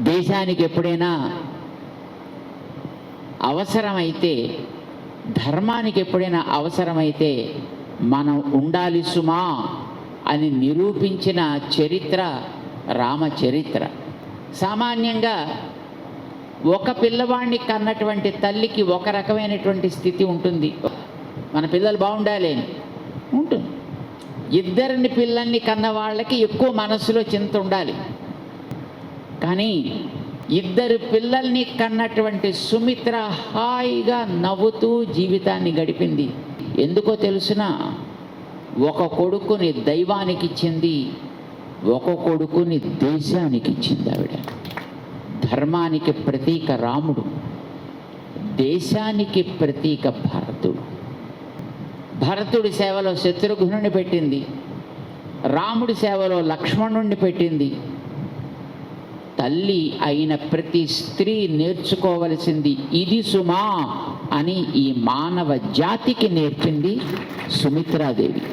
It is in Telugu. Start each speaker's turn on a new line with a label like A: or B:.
A: దేశానికి ఎప్పుడైనా అవసరమైతే, ధర్మానికి ఎప్పుడైనా అవసరమైతే మనం ఉండాలి సుమా అని నిరూపించిన చరిత్ర రామచరిత్ర. సామాన్యంగా ఒక పిల్లవాడిని కన్నటువంటి తల్లికి ఒక రకమైనటువంటి స్థితి ఉంటుంది, మన పిల్లలు బాగుండాలి అని ఉంటుంది. ఇద్దరిని పిల్లల్ని కన్న వాళ్ళకి ఎక్కువ మనసులో చింత ఉండాలి. కానీ ఇద్దరు పిల్లల్ని కన్నటువంటి సుమిత్ర హాయిగా నవ్వుతూ జీవితాన్ని గడిపింది. ఎందుకో తెలుసునా? ఒక కొడుకుని దైవానికి ఇచ్చింది, ఒక కొడుకుని దేశానికి ఇచ్చింది ఆవిడ. ధర్మానికి ప్రతీక రాముడు, దేశానికి ప్రతీక భరతుడు. భరతుడి సేవలో శత్రుఘ్నుని పెట్టింది, రాముడి సేవలో లక్ష్మణుణ్ణి పెట్టింది. తల్లి అయిన ప్రతి స్త్రీ నేర్చుకోవలసింది ఇది సుమా అని ఈ మానవ జాతికి నేర్పింది సుమిత్రాదేవి.